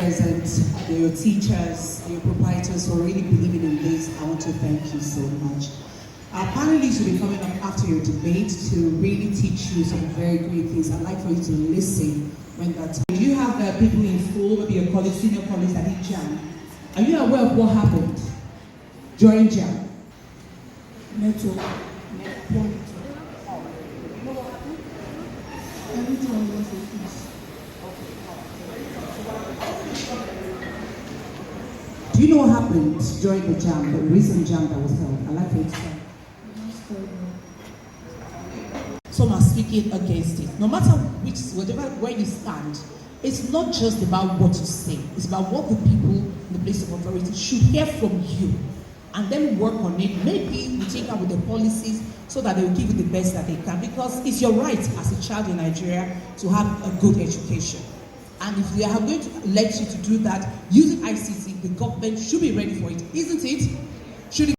present, your teachers, your proprietors for really believing in this. I want to thank you so much. Our panelists will be coming up after your debate to really teach you some very great things. I'd like for you to listen when that's. Do you have people in school, maybe your colleagues, senior colleagues that did JAM? Are you aware of what happened during JAM? Network. Everything was Do you know what happened during the JAM, the recent JAM that was held? I'd like for you to tell. Some are speaking against it. No matter where you stand, it's not just about what you say. It's about what the people in the place of authority should hear from you. And then work on it. Maybe we take up with the policies so that they will give you the best that they can. Because it's your right as a child in Nigeria to have a good education. And if they are going to let you to do that using ICT, the government should be ready for it, isn't it? Should it?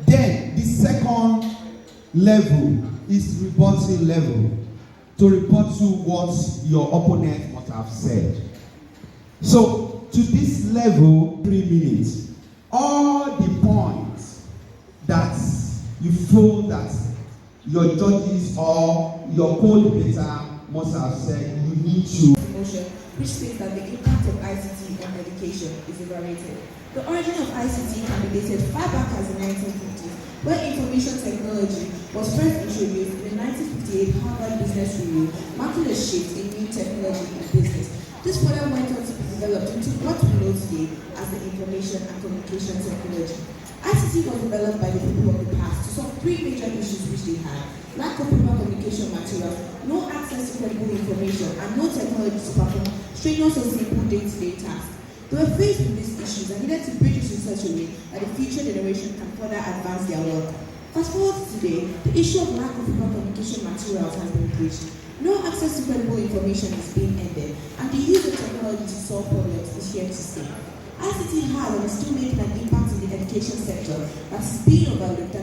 Then the second level is reporting level, to report to what your opponent must have said. So to this level, 3 minutes. All the points that you feel that your judges or your co-debater must have said, you need to. Motion, which states that the impact of ICT on education is overrated. The origin of ICT can be dated far back as the 1950s, where information technology was first introduced in the 1958 Harvard Business Review, marking a shift in new technology in business. This further went on to be developed into what we know today as the information and communication technology. ICT was developed by the people of the past to solve 3 major issues which they had: lack of proper communication materials, no access to credible information, and no technology to perform strenuous or simple day-to-day tasks. They were faced with these issues and needed to bridge it in such a way that the future generation can further advance their work. Fast forward to today, the issue of lack of proper communication materials has been bridged. No access to credible information is being ended, and the use of technology to solve problems is here to stay. ICT has and is still making an impact in the education sector that is being overlooked.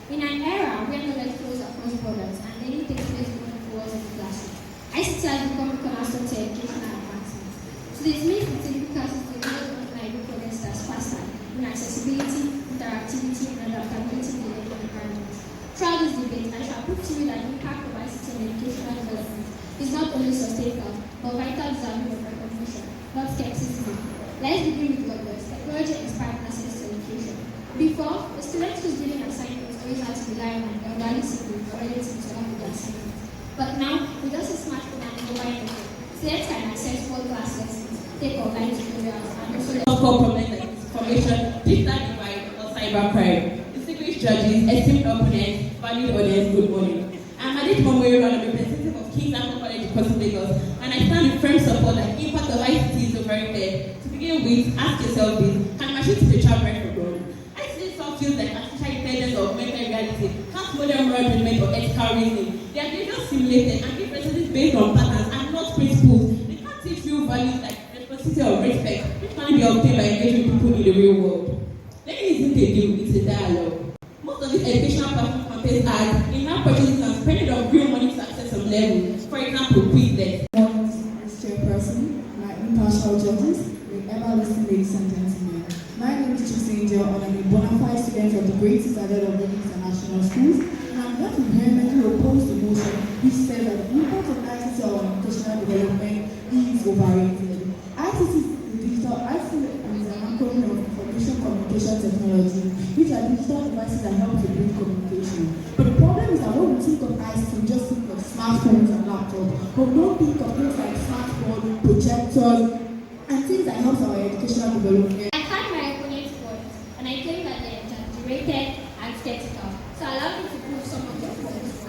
In an era where knowledge flows across borders and learning takes place beyond the walls of the classroom, ICT has become the cornerstone to educational advancements. Today's main activity classes to enable undeniable progress as faster in accessibility, interactivity, and adaptability to the learning environment. Throughout this debate, I shall prove to you that the impact of ICT in educational development is not only sustainable, but vital deserving of recognition, not skepticism. Let's begin with what does technology inspired access to education. Before, the students who didn't assignments always had to rely on an elderly sibling or relative to help with their assignments. But now, with just a smartphone and mobile network, students can access world-class lessons, take online tutorials, and also problems like information, digital divide, or cybercrime. Distinguished judges, esteemed opponents, valued audience, good morning. I'm Maiden representative of King's Apple College in Port Lagos, and I stand in firm support that the impact of ICT is so very fair. To begin with, ask yourself this: can machine teach a child right from wrong? ICT some feels like artificial intelligence or augmented reality, can't model moral judgment or ethical reasoning. They are just simulated and give responses based on patterns and not principles. They can't teach real values like responsibility or respect, which can be obtained by engaging people in the real world. Learning isn't a game, it's a dialogue. Most of these educational platform campaigns are in-app purchases and spending of real money to access some levels. For example, Quizlet. Chairperson, my impartial judges, with ever-listening ladies and gentlemen. My name is Chief Angel, and I'm a bona fide student of the Great Citadel of the International Schools, and I'm going to vehemently oppose the motion which says that the impact of ICT on educational development is overrated. ICT is an acronym of information communication technology, which are digital devices that help to build communication. But the problem is that when we think of ICT, we just think of smartphones and laptops, but we don't think of things like smartphones, projectors, and things that help our educational development. I had my opponent's points, and I claim that they are exaggerated and skeptical. So allow me to prove some of their points.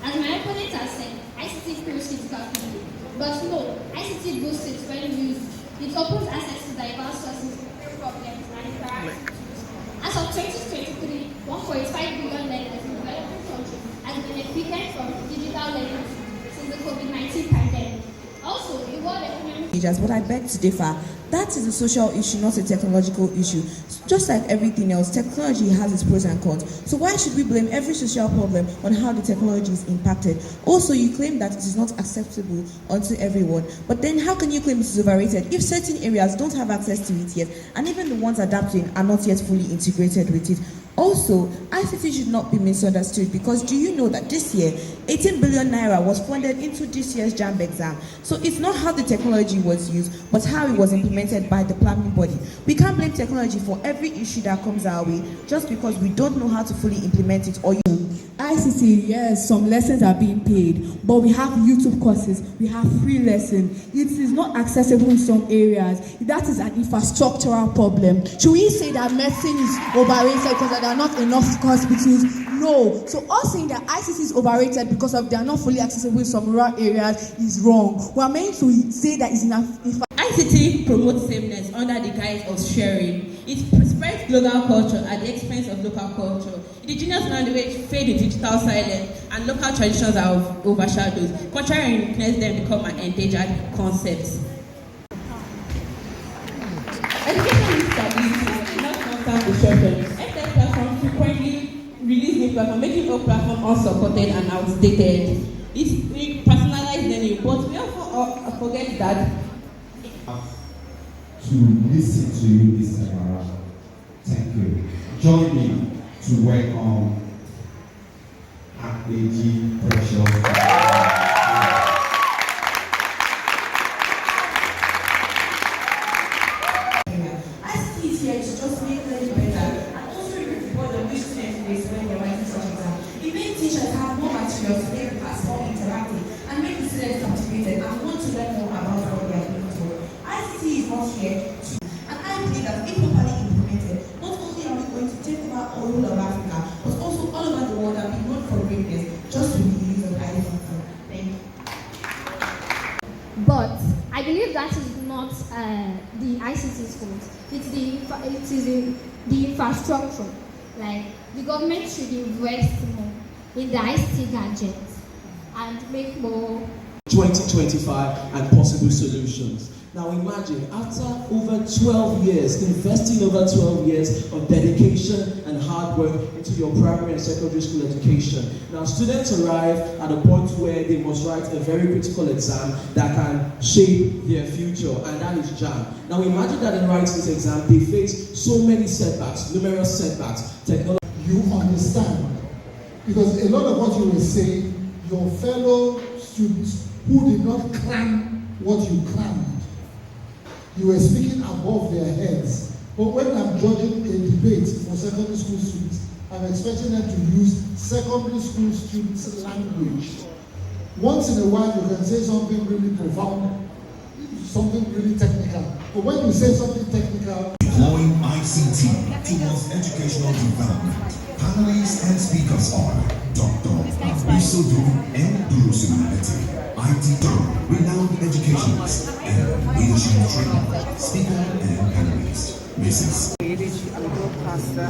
As my opponent has said, ICT proves critical thinking. But no, ICT boosts it when used. It opens access to diverse sources, problems, and interactions. As of 2023, 1.5 billion learners in developing countries has benefited from digital learning since the COVID-19 pandemic. Also, the World Economic But I beg to differ. That is a social issue, not a technological issue. Just like everything else, technology has its pros and cons. So why should we blame every social problem on how the technology is impacted? Also, you claim that it is not acceptable unto everyone. But then how can you claim it is overrated if certain areas don't have access to it yet, and even the ones adapting are not yet fully integrated with it? Also, ICT should not be misunderstood, because do you know that this year, 18 billion naira was funded into this year's JAMB exam? So it's not how the technology was used, but how it was implemented by the planning body. We can't blame technology for every issue that comes our way just because we don't know how to fully implement it or use it. ICT, yes, some lessons are being paid, but we have YouTube courses, we have free lessons. It is not accessible in some areas. That is an infrastructural problem. Should we say that medicine is overrated because there are not enough hospitals? No. So us saying that ICT is overrated because of they are not fully accessible in some rural areas is wrong. We are meant to say that it's enough. ICT promotes sameness under the guise of sharing. It spreads global culture at the expense of local culture. Indigenous language fade in digital silence, and local traditions are overshadowed. Cultural uniqueness then become an endangered concept. Education is stability, not constant disruption. EdTech platforms frequently release new platforms, making old platforms unsupported and outdated. We personalize learning, but we often forget that to listen to you this time around. Thank you. Join me to welcome Akpeji Precious. But I believe that is not the ICT's fault. It is the infrastructure. Like, the government should invest more in the ICT gadgets and make more 2025 and possible solutions. Now imagine, after over 12 years, investing over 12 years of dedication and hard work into your primary and secondary school education. Now students arrive at a point where they must write a very critical exam that can shape their future, and that is JAM. Now imagine that in writing this exam, they face so many setbacks, numerous setbacks. Technology. You understand, because a lot of what you will say, your fellow students who did not cram what you crammed, you were speaking above their heads. But when I'm judging a debate for secondary school students, I'm expecting them to use secondary school students' language. Once in a while, you can say something really profound, something really technical. But when you say something technical, deploying ICT towards educational development. Panelists and speakers are Dr. Abisodu and Durusunati, IT renowned educationist and leadership trainer, speaker and panelist, Mrs. I'm a broadcaster.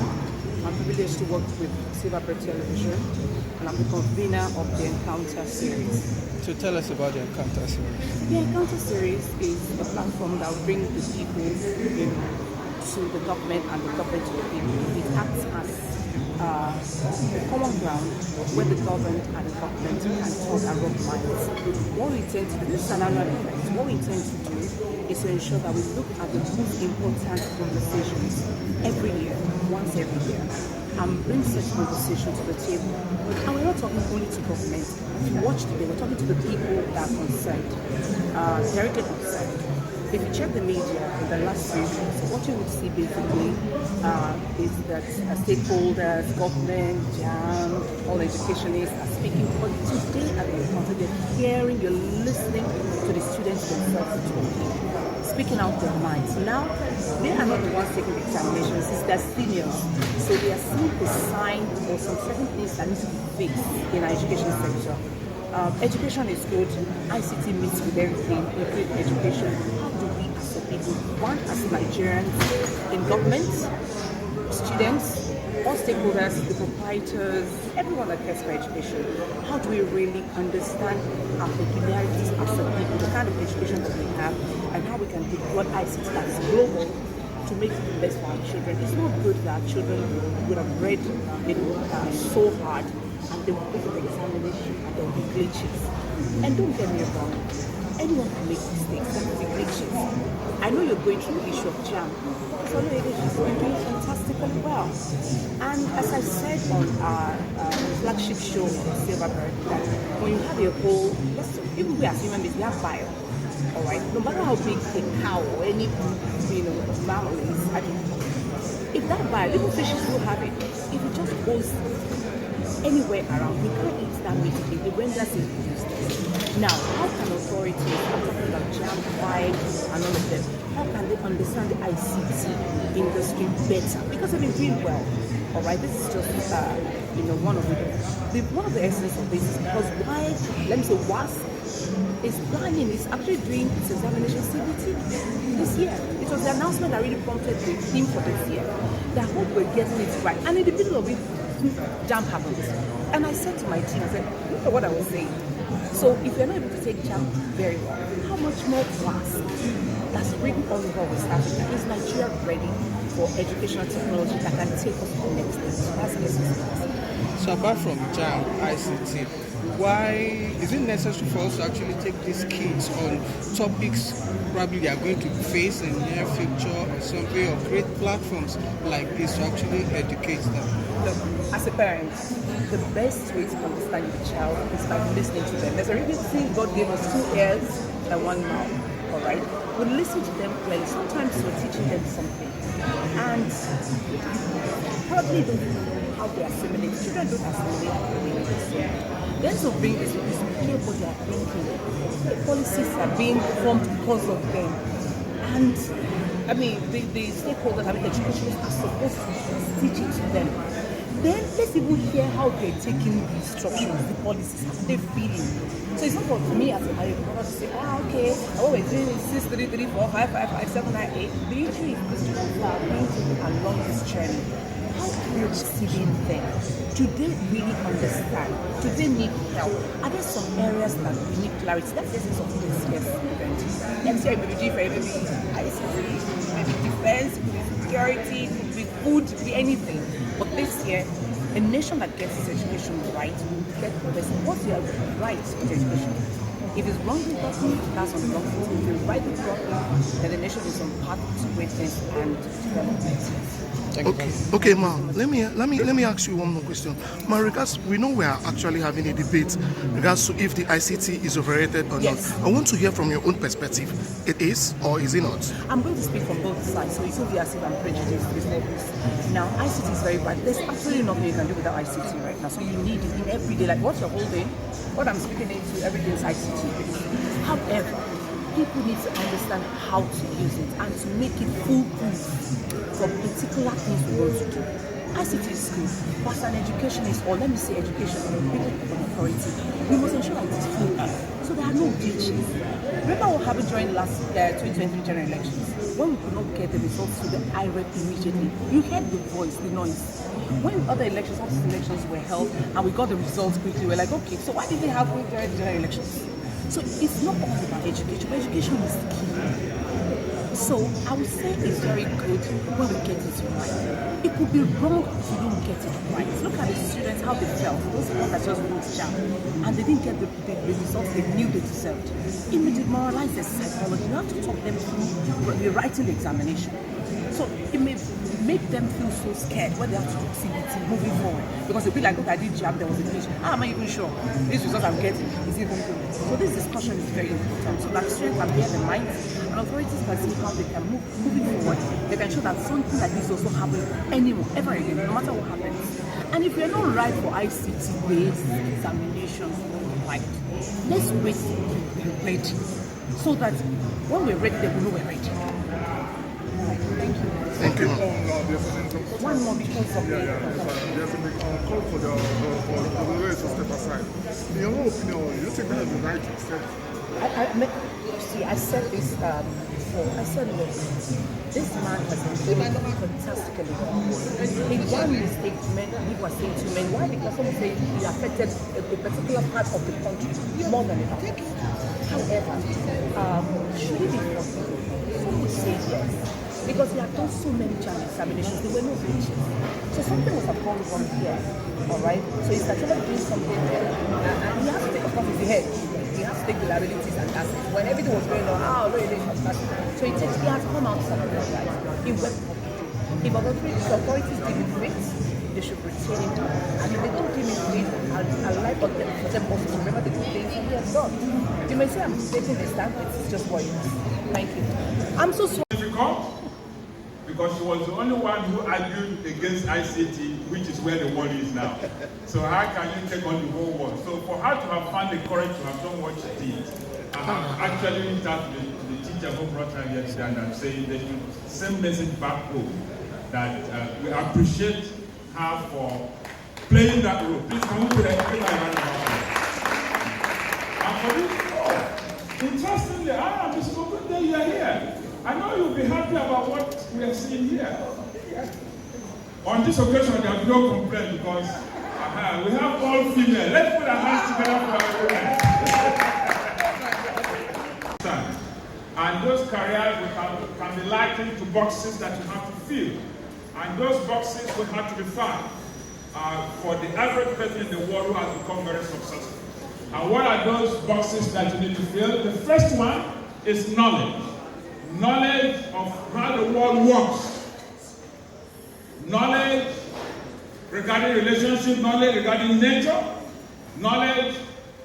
I'm privileged to work with Silverbird Television, and I'm the convener of the Encounter series. So tell us about the Encounter series. The Encounter series is a platform that will bring the people to the government and the government to the people. It acts as a common ground where the government and the government can talk and rub minds. What we intend to do, this is an annual event, what we intend to do is to ensure that we look at the most important conversations every year, once every year, and bring such conversation to the table. And we're not talking only to government. If you watch today, we're talking to the people that are concerned, directly concerned. If you check the media in the last 3 weeks, what you would see basically is that stakeholders, government, JAM, all educationists are speaking. But today at the Encounter, you're hearing, you're listening to the students themselves talking, speaking out their minds. Now, they are not the ones taking the examinations, it's their seniors. So they are seeing the sign or some certain things that need to be fixed in our education sector. Education is good. ICT meets with everything, including education. How do we as a people, one as Nigerians, in government, students, all stakeholders, the proprietors, everyone that cares for education, how do we really understand our peculiarities as a people, the kind of education that we have, and how we can deploy ICT that is global to make it the best for our children. It's not good that our children would have read so hard and they will take the examination and there will be glitches. And don't get me wrong, anyone can make mistakes, there will be glitches. I know you're going through the issue of JAM. So she's been doing fantastically well. And as I said on our flagship show on Silverbird, that when you have a whole, even we as human beings, we have bio. All right, no matter how big a cow or any mammal is, if that bio, little fishes will have it. If it just goes anywhere around, we can't eat that meat. It renders it useless. Now, how can authorities, I'm talking about JAM, WIDE, and all of them, how can they understand the ICT industry better? Because they've been doing well. All right, this is just one of the essence of this is because WAS is planning, is actually doing its examination CBT this year. It was the announcement that really prompted the theme for this year. That I hope we're getting it right. And in the middle of it, JAM happens. And I said to my team, I said, look at what I was saying. So if you're not able to take JAM very well, how much more class that's written all over West Africa? Is Nigeria ready for educational technology that can take us to the next level? So that's the essence. So apart from JAM, ICT, why is it necessary for us to actually take these kids on topics probably they are going to face in the near future or something, or create platforms like this to actually educate them? Look, as a parent, the best way to understand your child is by listening to them. There's a reason thing God gave us 2 ears and 1 mouth, all right? We listen to them clearly. Sometimes we're teaching them something, and probably don't know how they assimilate. Children don't assimilate. Then to bring this is care what they are thinking. The policies are being formed because of them. And I mean, the stakeholders, educationists are supposed to teach it to them. Then let's even hear how they're taking the instructions, the policies, how they're feeling. So it's not for me as a married mother to say, okay, what we're doing is 6, 3, 3, 4, 5, 5, 5, 7, 9, 8. The issue is the students are being taken along this journey. How are we receiving them? Do they really understand? Do they need help? Are there some areas that we need clarity? That's the essence of this year's event. Next year it will be different. It will be ICT, maybe defense, it could be security, it could be food, it could be anything. But this year, a nation that gets its education right will get the best. What's your right to education? If it's wrongly gotten, that's on the wrong foot. If you right the problem, then the nation is on path to greatness and development. Okay, Ma. Let me ask you one more question. Ma, regards, we know we are actually having a debate regards to if the ICT is overrated or not. I want to hear from your own perspective. It is or is it not? I'm going to speak from both sides, so it will be as if I'm prejudiced before this. Now, ICT is very bad. There's absolutely nothing you can do without ICT right now. So you need it in every day. Like what you're holding, what I'm speaking into every day is ICT. However, people need to understand how to use it and to make it foolproof for particular things we want to do. ICT is good, but as an educationist, or let me say education, authority, we must ensure that it is foolproof, so there are no glitches. Remember what happened during last 2023 general elections? When we could not get the results to the IREP immediately, you heard the voice, the noise. When other elections, all these elections were held, and we got the results quickly, we're like, okay, so why did it happen during the general elections? So it's not all about education, but education is key. So I would say it's very good when we get it right. It could be wrong if we don't get it right. Look at the students, how they felt. Those ones that just wrote JAM and they didn't get the results they knew they deserved. It may demoralize their psychology. You have to talk them through rewriting the examination. So it may make them feel so scared when they have to do CBT moving forward. Because they'll be like, okay, I did JAM, there was a glitch. How am I even sure this result I'm getting is even good? So this discussion is very important. So that students can bear the mind and authorities can see how they can moving forward. They can show that something like this also happens anymore, ever again, no matter what happens. And if we're not right for ICT-based examinations, right, let's wait to be ready. So that when we're ready, they will know we're ready. Thank you. Thank you. One more because of there's a call for the lawyers to step aside. In your own opinion, you think that is the right step? see, I said this before. I said, look, this man has been doing fantastically well. In one mistake, he was saying to men, why? Because someone say he affected a particular part of the country more than enough. However, should he be forgiven? Some would say yes. Because he had done so many child examinations, there were no breaches. So something must have gone wrong here. Alright? So he started doing something there. And he has to take, of course, his head. He has to take the liabilities and that's it. When everything was going on, so he has come out something like that. He went public. If the authorities deem it great, they should retain him. And if they don't deem it great, I'll like for them also to remember the good things he has done. You may say I'm taking a stand, it's just what it is. Thank you. I'm so sorry. Because she was the only one who argued against ICT, which is where the world is now. So how can you take on the whole world? So for her to have found the courage to have done what she did, I have actually reached out to the teacher who brought her here today, and I'm saying they should send message back home that we appreciate her for playing that role. Please come to the and for this, interestingly, Mr. Ogunde, you are here. I know you'll be happy about what we are seeing here. On this occasion, there will be no complaint because we have all female. Let's put our hands together for our women. And those careers can be likened to boxes that you have to fill. And those boxes will have to be found for the average person in the world who has become very successful. And what are those boxes that you need to fill? The first one is knowledge. Knowledge of how the world works. Knowledge regarding relationship, knowledge regarding nature, knowledge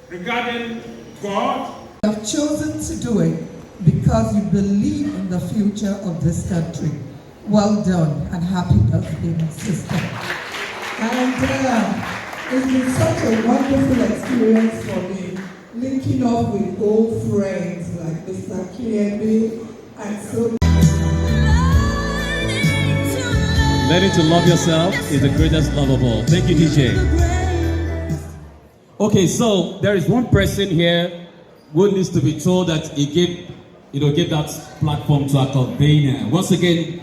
regarding God. You have chosen to do it because you believe in the future of this country. Well done and happy birthday, my sister. And it's been such a wonderful experience for me, linking up with old friends like Mr. Kiebe. Learning to love yourself is the greatest love of all. Thank you, DJ. Okay, so there is one person here who needs to be told that he gave that platform to a convener. Once again,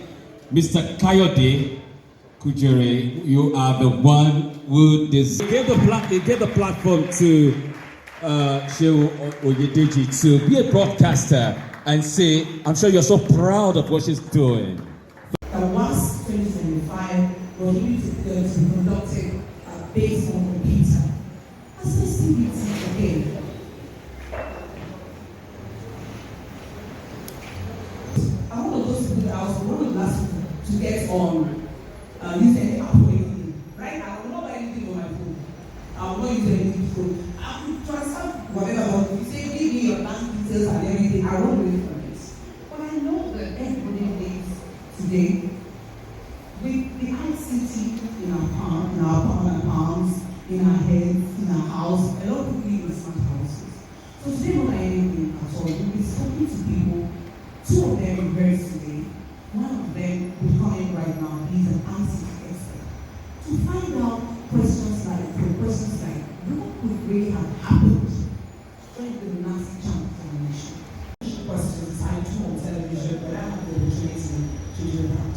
Mr. Kayode Kujere, you are the one who gave the platform to Shehu Oyedeji to be a broadcaster and say, I'm sure you're so proud of what she's doing. Once 2025 will be conducted based on computer. As I see it again. I'm one of those people that I was one of the last people to get on use any app or anything. Right now, I will not buy anything on my phone. I will not use any phone. I will transfer whatever. If you say, give me your bank details and everything, I won't do it for this. But I know that everybody lives today with the ICT in our palms, in our heads, in our house. A lot of people live in smart houses. So today, more than anything at all, we'll be talking to people. Two of them reversed today. One of them will come in right now. He's an ICT expert. To find out questions like, what could really have happened during the Nazi jump examination? Questions I told television, but I have the opportunity to do that.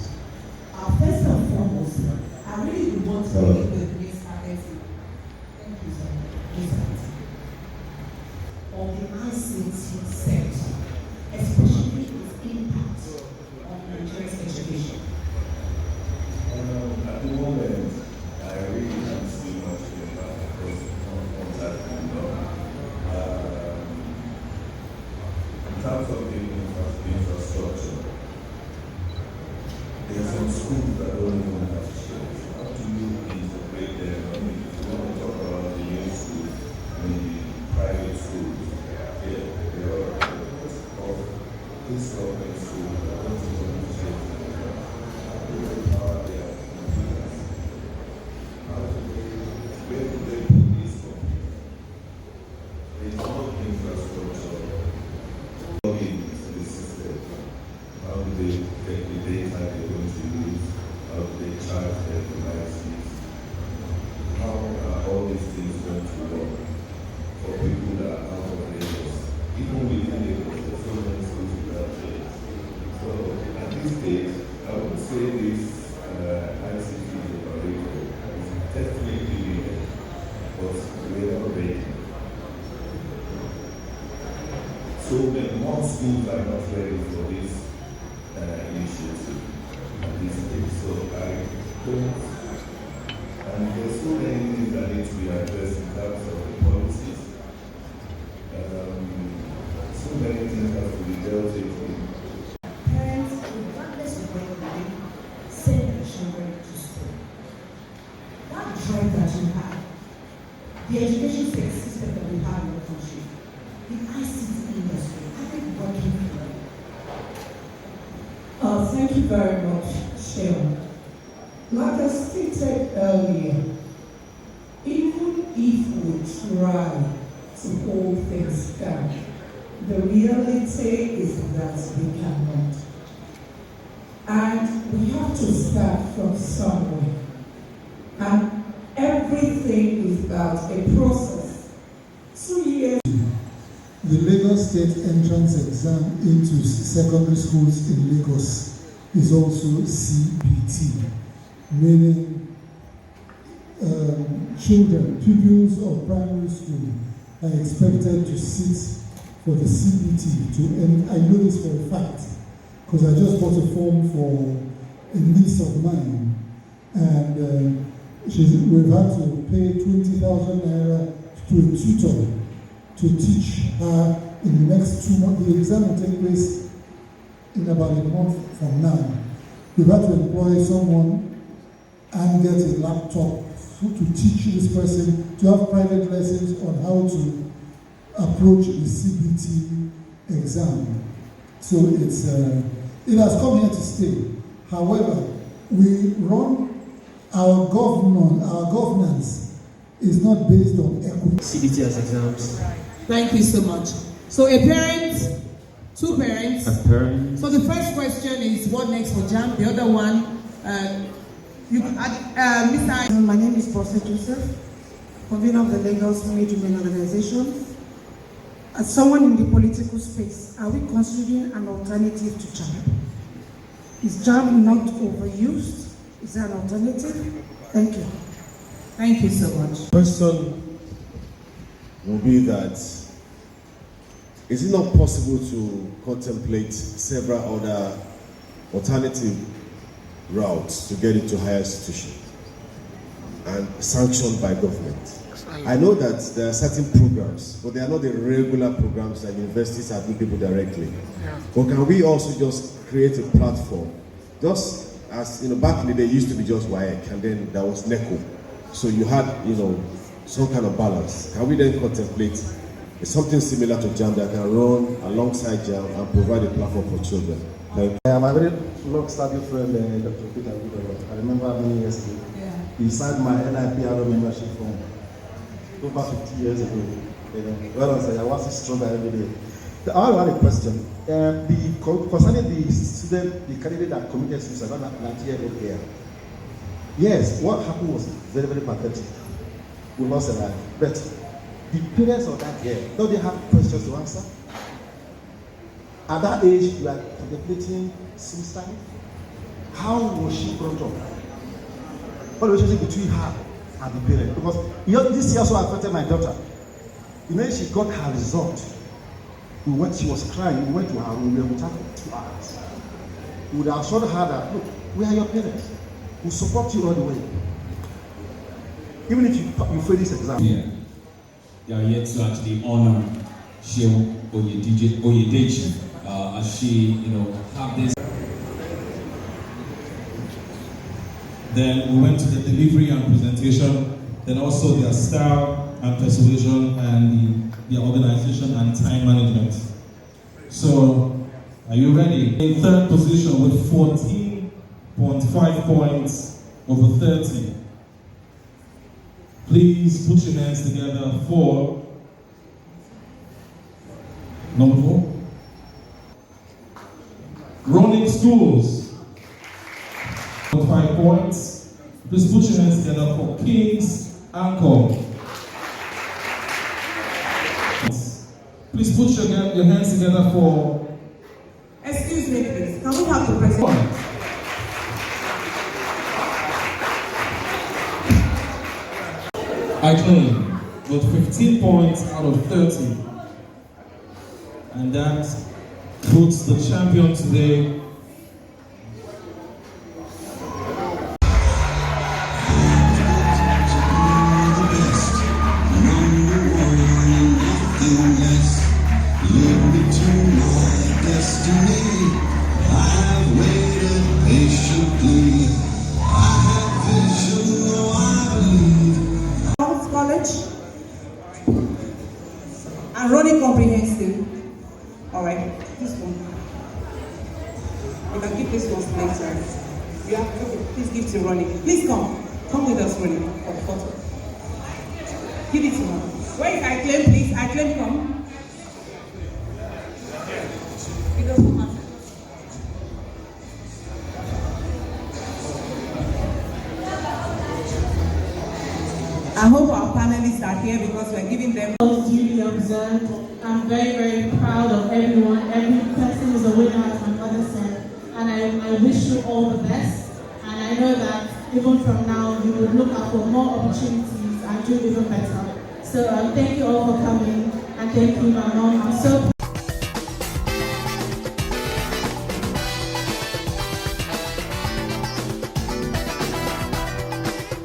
schools are not ready for this initiative at this stage. So I don't, and there's so many things that need to be addressed in terms of the policies. So many things have to be dealt with. Parents, regardless of where they live, send their children to school. That drive that you have, the education system that we have in the country, the ICT industry, are they working for you? Thank you very much, Sharon. Like I stated earlier, even if we try to hold things down, the reality is that we cannot. And we have to start from somewhere. And everything is about a process. 2 years. The Lagos State entrance exam into secondary schools in Lagos is also CBT, meaning children, pupils of primary school are expected to sit for the CBT. And I know this for a fact, because I just bought a form for a niece of mine, and we've had to pay 20,000 naira to a tutor to teach her in the next 2 months. The exam will take place in about a month from now. We've had to employ someone and get a laptop to teach this person, to have private lessons on how to approach the CBT exam. So it has come here to stay. However, we run our governance is not based on equity. CBT as exams. Thank you so much. So a parent, two parents. A parent. So the first question is what next for JAM? The other one, Mr. My name is Professor Joseph, convener of the Lagos Maiden Organization. As someone in the political space, are we considering an alternative to JAM? Is JAM not overused? Is there an alternative? Thank you. Thank you so much. Question will be that, is it not possible to contemplate several other alternative routes to get into higher institutions and sanctioned by government? I know that there are certain programs, but they are not the regular programs that universities are doing people directly. But can we also just create a platform, just as back in the day it used to be just WAEC, and then there was NECO. So you had, some kind of balance. Can we then contemplate something similar to JAM that can run alongside JAM and provide a platform for children? I am a very long-standing friend, Dr. Peter Goodall. I remember many years ago. Yeah. He signed my NIPRO membership form over 50 years ago. Well, I was stronger every day. I have a question. Concerning the student, the candidate that committed suicide, not here. Yes, what happened was very, very pathetic. We lost a life. But the parents of that girl, don't they have questions to answer? At that age, you are contemplating suicide. How was she brought up? What relationship between her and the parent? Because this year also affected my daughter. She got her result. She was crying. We went to her room. We were with her for 2 hours. We would have assured her that, look, we are your parents. We support you all the way. Even if you fail this exam. Yeah. They are yet to actually honor Shehu Oyedeji as she, have this. Then we went to the delivery and presentation, then also their style and persuasion and their organization and time management. So, are you ready? In third position with 14.5 points over 30. Please put your hands together for number 4. Running Schools. 5 points. Please put your hands together for King's Anchor. Please put your hands together for... Excuse me, please. Can we have the president? I claim with 15 points out of 30. And that puts the champion today. College and running comprehensive. All right, this one. You can give this one next time. You have to please give to Ronnie. Please come with us, Ronnie, for the photo. Give it to her. Where is I claim, please? I claim, come. It doesn't matter. I hope our panelists are here because we're giving them duly observed. I'm very, very proud of everyone. Every person is a winner, as my mother said. And I wish you all the best. And I know that even from now, you would look out for more opportunities and do even better. So thank you all for coming. And thank you, my mom. I'm so